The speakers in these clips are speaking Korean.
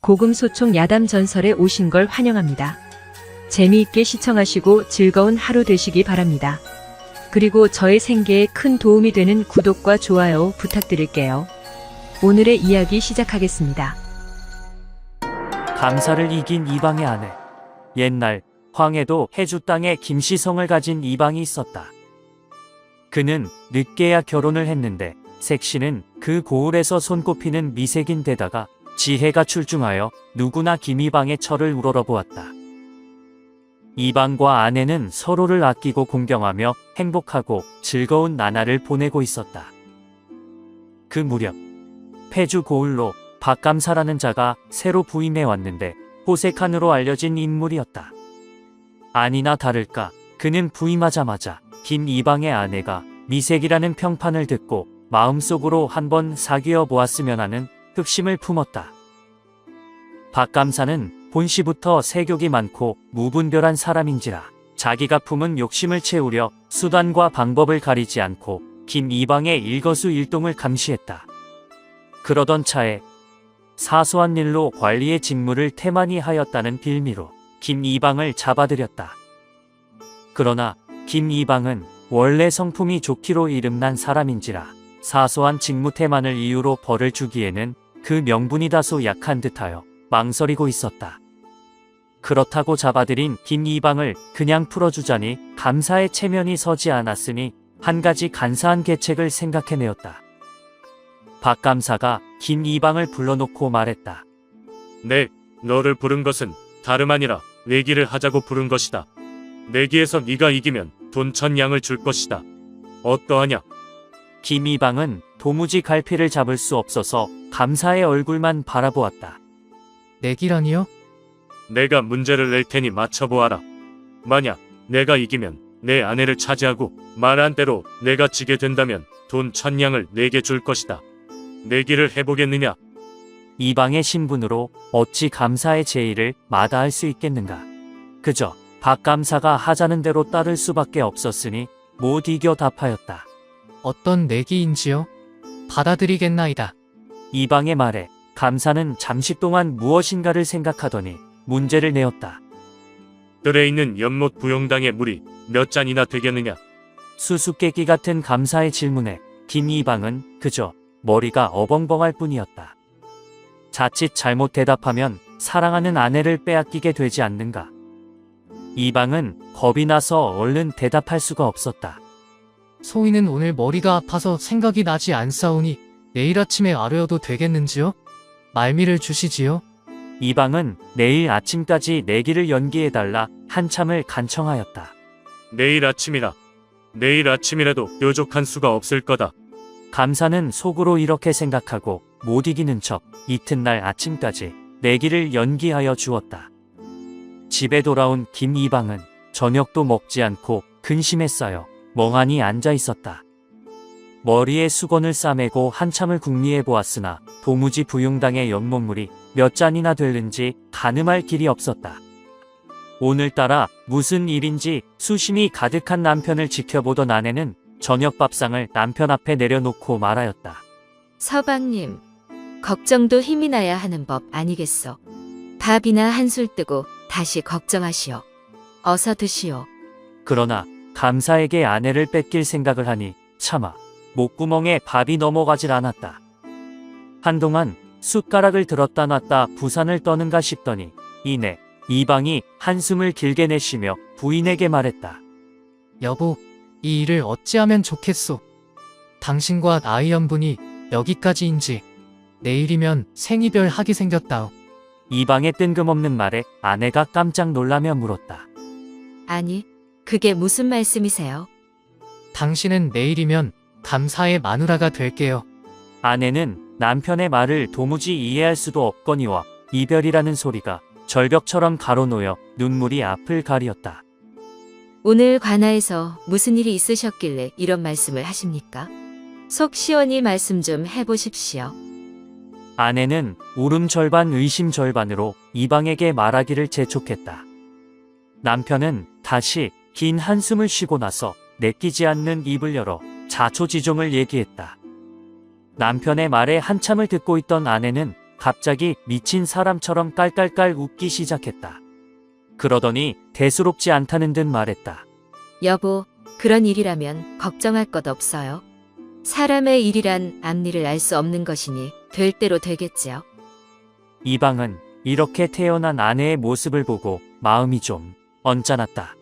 고금소총 야담 전설에 오신 걸 환영합니다. 재미있게 시청하시고 즐거운 하루 되시기 바랍니다. 그리고 저의 생계에 큰 도움이 되는 구독과 좋아요 부탁드릴게요. 오늘의 이야기 시작하겠습니다. 감사를 이긴 이방의 아내. 옛날 황해도 해주 땅에 김시성을 가진 이방이 있었다. 그는 늦게야 결혼을 했는데 색시는 그 고을에서 손꼽히는 미색인데다가 지혜가 출중하여 누구나 김이방의 철을 우러러보았다. 이방과 아내는 서로를 아끼고 공경하며 행복하고 즐거운 나날을 보내고 있었다. 그 무렵 폐주 고을로 박감사라는 자가 새로 부임해 왔는데 호색한으로 알려진 인물이었다. 아니나 다를까 그는 부임하자마자 김이방의 아내가 미색이라는 평판을 듣고 마음속으로 한번 사귀어 보았으면 하는 흡심을 품었다. 박감사는 본시부터 세욕이 많고 무분별한 사람인지라 자기가 품은 욕심을 채우려 수단과 방법을 가리지 않고 김이방의 일거수일동을 감시했다. 그러던 차에 사소한 일로 관리의 직무를 태만히 하였다는 빌미로 김이방을 잡아들였다. 그러나 김이방은 원래 성품이 좋기로 이름난 사람인지라 사소한 직무 태만을 이유로 벌을 주기에는 그 명분이 다소 약한 듯하여 망설이고 있었다. 그렇다고 잡아들인 김이방을 그냥 풀어주자니 감사의 체면이 서지 않았으니 한 가지 간사한 계책을 생각해내었다. 박감사가 김이방을 불러놓고 말했다. 너를 부른 것은 다름 아니라 내기를 하자고 부른 것이다. 내기에서 네가 이기면 돈 1000냥을 줄 것이다. 어떠하냐? 김이방은 도무지 갈피를 잡을 수 없어서 감사의 얼굴만 바라보았다. 내기라니요? 내가 문제를 낼 테니 맞춰보아라. 만약 내가 이기면 내 아내를 차지하고 말한 대로 내가 지게 된다면 돈 1000냥을 내게 줄 것이다. 내기를 해보겠느냐? 이방의 신분으로 어찌 감사의 제의를 마다할 수 있겠는가. 그저 박감사가 하자는 대로 따를 수밖에 없었으니 못 이겨 답하였다. 어떤 내기인지요? 받아들이겠나이다. 이방의 말에 감사는 잠시 동안 무엇인가를 생각하더니 문제를 내었다. 뜰에 있는 연못 부용당의 물이 몇 잔이나 되겠느냐? 수수께끼 같은 감사의 질문에 김이방은 그저 머리가 어벙벙할 뿐이었다. 자칫 잘못 대답하면 사랑하는 아내를 빼앗기게 되지 않는가. 이방은 겁이 나서 얼른 대답할 수가 없었다. 소인은 오늘 머리가 아파서 생각이 나지 않사오니 내일 아침에 아뢰어도 되겠는지요? 말미를 주시지요? 이방은 내일 아침까지 내기를 연기해달라 한참을 간청하였다. 내일 아침이라도 뾰족한 수가 없을 거다. 감사는 속으로 이렇게 생각하고 못 이기는 척 이튿날 아침까지 내기를 연기하여 주었다. 집에 돌아온 김이방은 저녁도 먹지 않고 근심에 쌓여 멍하니 앉아 있었다. 머리에 수건을 싸매고 한참을 궁리해 보았으나 도무지 부용당의 연못물이 몇 잔이나 될는지 가늠할 길이 없었다. 오늘따라 무슨 일인지 수심이 가득한 남편을 지켜보던 아내는 저녁 밥상을 남편 앞에 내려놓고 말하였다. 서방님, 걱정도 힘이 나야 하는 법 아니겠소. 밥이나 한술 뜨고 다시 걱정하시오. 어서 드시오. 그러나 감사에게 아내를 뺏길 생각을 하니 차마 목구멍에 밥이 넘어가질 않았다. 한동안 숟가락을 들었다 놨다 부산을 떠는가 싶더니 이내 이방이 한숨을 길게 내쉬며 부인에게 말했다. 여보, 이 일을 어찌하면 좋겠소? 당신과 나의 연분이 여기까지인지 내일이면 생이별 하기 생겼다오. 이방의 뜬금없는 말에 아내가 깜짝 놀라며 물었다. 아니, 그게 무슨 말씀이세요? 당신은 내일이면 감사의 마누라가 될게요. 아내는 남편의 말을 도무지 이해할 수도 없거니와 이별이라는 소리가 절벽처럼 가로놓여 눈물이 앞을 가리었다. 오늘 관아에서 무슨 일이 있으셨길래 이런 말씀을 하십니까? 속 시원히 말씀 좀 해보십시오. 아내는 울음 절반 의심 절반으로 이방에게 말하기를 재촉했다. 남편은 다시 긴 한숨을 쉬고 나서 내끼지 않는 입을 열어 자초지종을 얘기했다. 남편의 말에 한참을 듣고 있던 아내는 갑자기 미친 사람처럼 깔깔깔 웃기 시작했다. 그러더니 대수롭지 않다는 듯 말했다. 여보, 그런 일이라면 걱정할 것 없어요. 사람의 일이란 앞일을 알 수 없는 것이니 될 대로 되겠지요. 이방은 이렇게 태어난 아내의 모습을 보고 마음이 좀 언짢았다.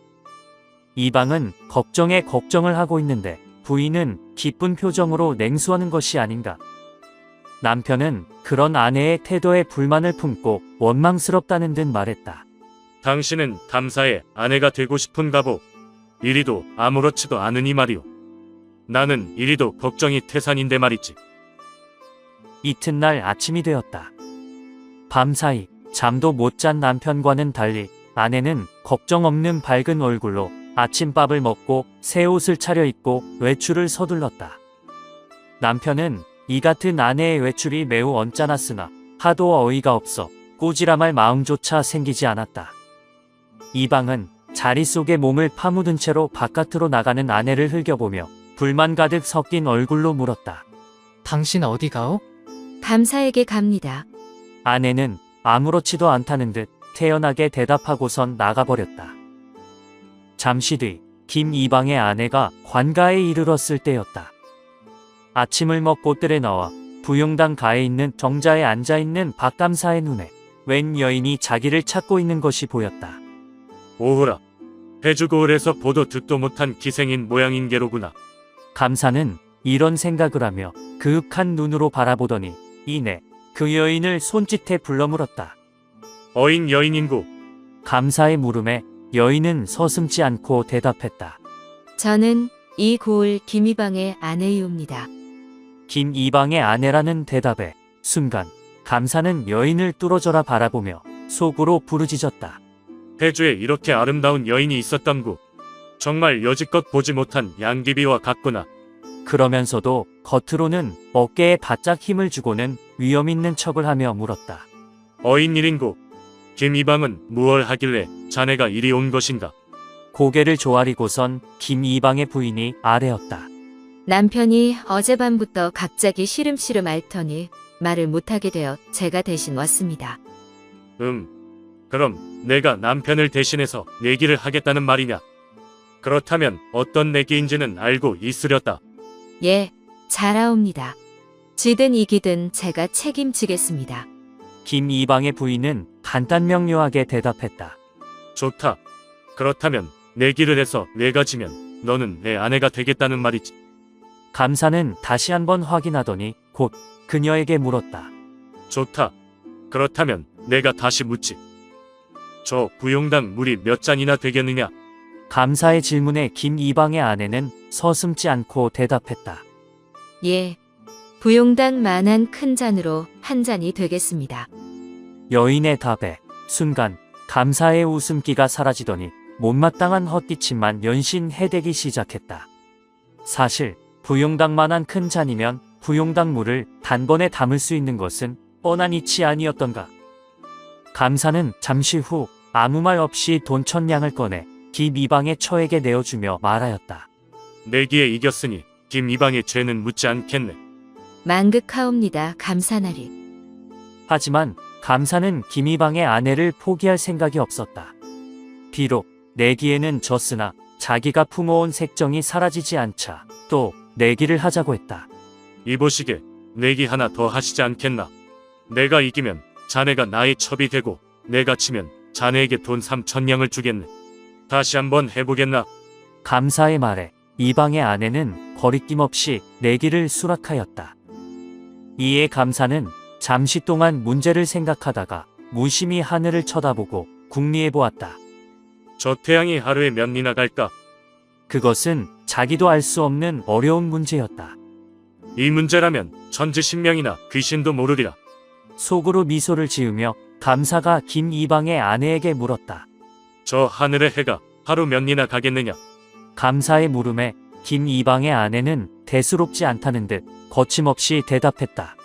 이방은 걱정에 걱정을 하고 있는데 부인은 기쁜 표정으로 냉수하는 것이 아닌가. 남편은 그런 아내의 태도에 불만을 품고 원망스럽다는 듯 말했다. 당신은 감사의 아내가 되고 싶은가 보. 이리도 아무렇지도 않으니 말이오. 나는 이리도 걱정이 태산인데 말이지. 이튿날 아침이 되었다. 밤사이 잠도 못 잔 남편과는 달리 아내는 걱정 없는 밝은 얼굴로 아침밥을 먹고 새 옷을 차려입고 외출을 서둘렀다. 남편은 이 같은 아내의 외출이 매우 언짢았으나 하도 어이가 없어 꼬지람할 마음조차 생기지 않았다. 이방은 자리 속에 몸을 파묻은 채로 바깥으로 나가는 아내를 흘겨보며 불만 가득 섞인 얼굴로 물었다. 당신 어디 가오? 감사에게 갑니다. 아내는 아무렇지도 않다는 듯 태연하게 대답하고선 나가버렸다. 잠시 뒤 김이방의 아내가 관가에 이르렀을 때였다. 아침을 먹고 뜰에 나와 부용당 가에 있는 정자에 앉아있는 박감사의 눈에 웬 여인이 자기를 찾고 있는 것이 보였다. 오호라. 해주고을에서 보도 듣도 못한 기생인 모양인 게로구나. 감사는 이런 생각을 하며 그윽한 눈으로 바라보더니 이내 그 여인을 손짓해 불러 물었다. 어인 여인인구. 감사의 물음에 여인은 서슴지 않고 대답했다. 저는 이 고을 김이방의 아내이옵니다. 김이방의 아내라는 대답에 순간 감사는 여인을 뚫어져라 바라보며 속으로 부르짖었다. 해주에 이렇게 아름다운 여인이 있었담구. 정말 여지껏 보지 못한 양귀비와 같구나. 그러면서도 겉으로는 어깨에 바짝 힘을 주고는 위험 있는 척을 하며 물었다. 어인 일인구. 김이방은 무얼 하길래 자네가 이리 온 것인가? 고개를 조아리고선 김이방의 부인이 아뢰었다. 남편이 어젯밤부터 갑자기 시름시름 앓더니 말을 못하게 되어 제가 대신 왔습니다. 그럼 내가 남편을 대신해서 내기를 하겠다는 말이냐? 그렇다면 어떤 내기인지는 알고 있으렸다. 예, 잘하옵니다. 지든 이기든 제가 책임지겠습니다. 김이방의 부인은 간단명료하게 대답했다. 좋다. 그렇다면 내기를 해서 내가 지면 너는 내 아내가 되겠다는 말이지. 감사는 다시 한번 확인하더니 곧 그녀에게 물었다. 좋다. 그렇다면 내가 다시 묻지. 저 부용당 물이 몇 잔이나 되겠느냐? 감사의 질문에 김이방의 아내는 서슴지 않고 대답했다. 예, 부용당 만한 큰 잔으로 한 잔이 되겠습니다. 여인의 답에 순간 감사의 웃음기가 사라지더니 못마땅한 헛기침만 연신 해대기 시작했다. 사실 부용당만한 큰 잔이면 부용당 물을 단번에 담을 수 있는 것은 뻔한 이치 아니었던가. 감사는 잠시 후 아무 말 없이 돈 1000냥을 꺼내 김이방의 처에게 내어주며 말하였다. 내기에 이겼으니 김이방의 죄는 묻지 않겠네. 만극하옵니다. 감사나리. 하지만 감사는 김이방의 아내를 포기할 생각이 없었다. 비록 내기에는 졌으나 자기가 품어온 색정이 사라지지 않자 또 내기를 하자고 했다. 이보시게 내기 하나 더 하시지 않겠나? 내가 이기면 자네가 나의 첩이 되고 내가 치면 자네에게 돈 3000냥을 주겠네. 다시 한번 해보겠나? 감사의 말에 이방의 아내는 거리낌 없이 내기를 수락하였다. 이에 감사는 잠시 동안 문제를 생각하다가 무심히 하늘을 쳐다보고 궁리해 보았다. 저 태양이 하루에 몇 리나 갈까? 그것은 자기도 알 수 없는 어려운 문제였다. 이 문제라면 천지신명이나 귀신도 모르리라. 속으로 미소를 지으며 감사가 김이방의 아내에게 물었다. 저 하늘의 해가 하루 몇 리나 가겠느냐? 감사의 물음에 김이방의 아내는 대수롭지 않다는 듯 거침없이 대답했다.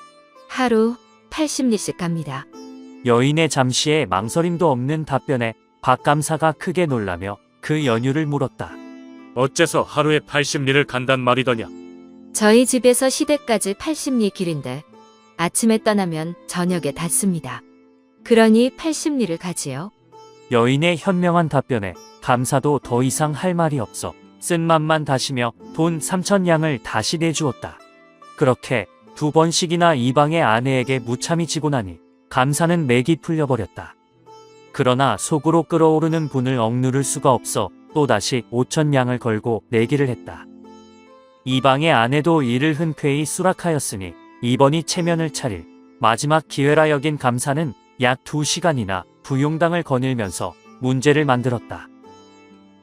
하루 80리씩 갑니다. 여인의 잠시의 망설임도 없는 답변에 박감사가 크게 놀라며 그 연유를 물었다. 어째서 하루에 80리를 간단 말이더냐? 저희 집에서 시댁까지 80리 길인데 아침에 떠나면 저녁에 닿습니다. 그러니 80리를 가지요. 여인의 현명한 답변에 감사도 더 이상 할 말이 없어 쓴 맘만 다시며 돈 3,000냥을 다시 내주었다. 그렇게 2번씩이나 이방의 아내에게 무참히 지고 나니 감사는 맥이 풀려버렸다. 그러나 속으로 끓어오르는 분을 억누를 수가 없어 또다시 5,000냥을 걸고 내기를 했다. 이방의 아내도 이를 흔쾌히 수락하였으니 이번이 체면을 차릴 마지막 기회라 여긴 감사는 약 2시간이나 부용당을 거닐면서 문제를 만들었다.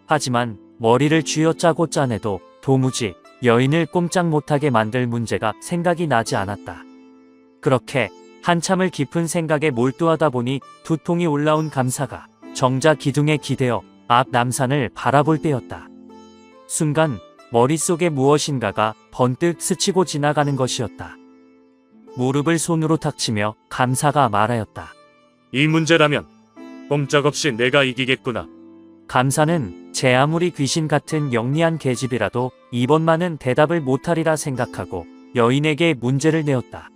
하지만 머리를 쥐어짜고 짜내도 도무지 여인을 꼼짝 못하게 만들 문제가 생각이 나지 않았다. 그렇게 한참을 깊은 생각에 몰두하다 보니 두통이 올라온 감사가 정자 기둥에 기대어 앞 남산을 바라볼 때였다. 순간 머릿속에 무엇인가가 번뜩 스치고 지나가는 것이었다. 무릎을 손으로 탁 치며 감사가 말하였다. 이 문제라면 꼼짝없이 내가 이기겠구나. 감사는 제 아무리 귀신 같은 영리한 계집이라도 이번만은 대답을 못하리라 생각하고 여인에게 문제를 내었다.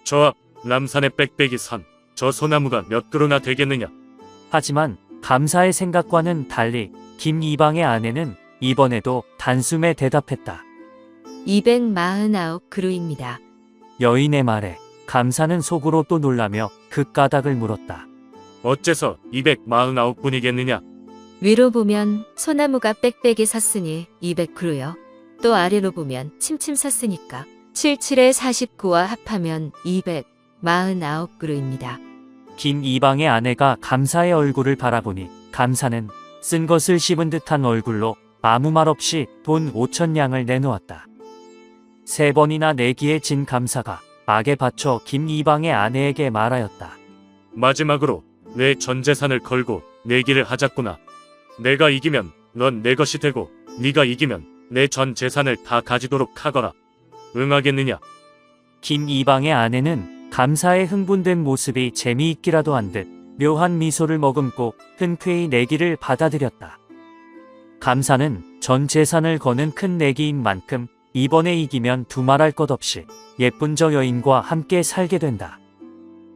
저 앞 남산의 빽빽이 산 저 소나무가 몇 그루나 되겠느냐? 하지만 감사의 생각과는 달리 김이방의 아내는 이번에도 단숨에 대답했다. 249그루입니다. 여인의 말에 감사는 속으로 또 놀라며 그 까닭을 물었다. 어째서 249분이겠느냐? 위로 보면 소나무가 빽빽이 섰으니 200그루요. 또 아래로 보면 침침 섰으니까 77에 49와 합하면 249그루입니다. 김이방의 아내가 감사의 얼굴을 바라보니 감사는 쓴 것을 씹은 듯한 얼굴로 아무 말 없이 돈 5,000냥을 내놓았다. 3번이나 내기에 진 감사가 악에 받쳐 김이방의 아내에게 말하였다. 마지막으로 내 전 재산을 걸고 내기를 하자꾸나. 내가 이기면 넌 내 것이 되고 네가 이기면 내 전 재산을 다 가지도록 하거라. 응하겠느냐? 김이방의 아내는 감사의 흥분된 모습이 재미있기라도 한 듯 묘한 미소를 머금고 흔쾌히 내기를 받아들였다. 감사는 전 재산을 거는 큰 내기인 만큼 이번에 이기면 두말할 것 없이 예쁜 저 여인과 함께 살게 된다.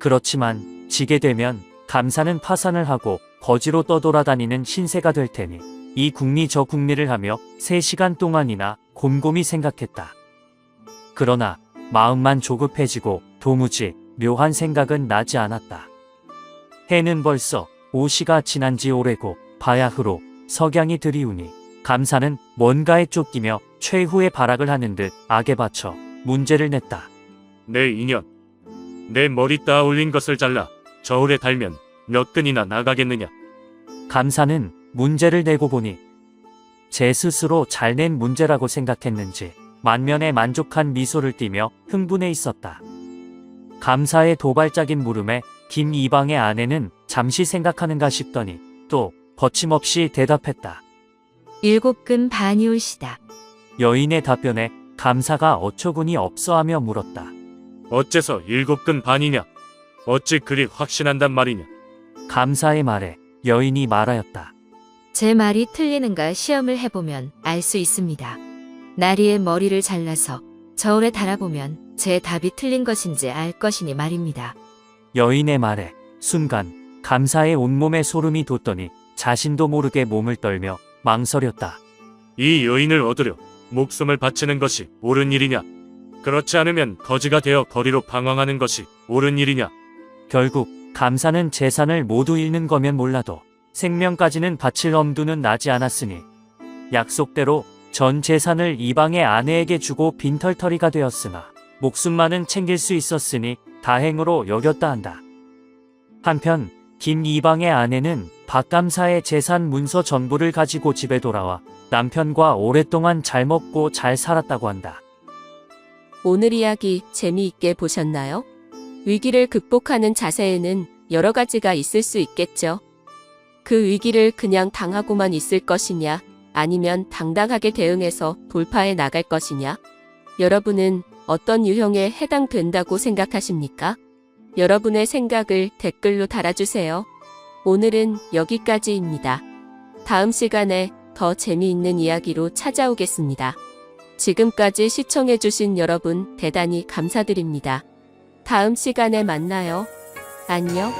그렇지만 지게 되면 감사는 파산을 하고 거지로 떠돌아다니는 신세가 될 테니 이 궁리 저 궁리를 하며 3시간 동안이나 곰곰이 생각했다. 그러나 마음만 조급해지고 도무지 묘한 생각은 나지 않았다. 해는 벌써 5시가 지난 지 오래고 바야흐로 석양이 들이우니 감사는 뭔가에 쫓기며 최후의 발악을 하는 듯 악에 받쳐 문제를 냈다. 내 인연. 내 머리 따 올린 것을 잘라 저울에 달면 몇 근이나 나가겠느냐? 감사는 문제를 내고 보니 제 스스로 잘 낸 문제라고 생각했는지 만면에 만족한 미소를 띠며 흥분해 있었다. 감사의 도발적인 물음에 김이방의 아내는 잠시 생각하는가 싶더니 또 거침없이 대답했다. 7근 반이올시다. 여인의 답변에 감사가 어처구니 없어하며 물었다. 어째서 7근 반이냐? 어찌 그리 확신한단 말이냐? 감사의 말에 여인이 말하였다. 제 말이 틀리는가 시험을 해보면 알 수 있습니다. 나리의 머리를 잘라서 저울에 달아보면 제 답이 틀린 것인지 알 것이니 말입니다. 여인의 말에 순간 감사의 온몸에 소름이 돋더니 자신도 모르게 몸을 떨며 망설였다. 이 여인을 얻으려 목숨을 바치는 것이 옳은 일이냐? 그렇지 않으면 거지가 되어 거리로 방황하는 것이 옳은 일이냐? 결국 감사는 재산을 모두 잃는 거면 몰라도 생명까지는 바칠 엄두는 나지 않았으니 약속대로 전 재산을 이방의 아내에게 주고 빈털터리가 되었으나 목숨만은 챙길 수 있었으니 다행으로 여겼다 한다. 한편 김이방의 아내는 박감사의 재산 문서 전부를 가지고 집에 돌아와 남편과 오랫동안 잘 먹고 잘 살았다고 한다. 오늘 이야기 재미있게 보셨나요? 위기를 극복하는 자세에는 여러 가지가 있을 수 있겠죠. 그 위기를 그냥 당하고만 있을 것이냐, 아니면 당당하게 대응해서 돌파해 나갈 것이냐? 여러분은 어떤 유형에 해당된다고 생각하십니까? 여러분의 생각을 댓글로 달아주세요. 오늘은 여기까지입니다. 다음 시간에 더 재미있는 이야기로 찾아오겠습니다. 지금까지 시청해주신 여러분 대단히 감사드립니다. 다음 시간에 만나요. 안녕.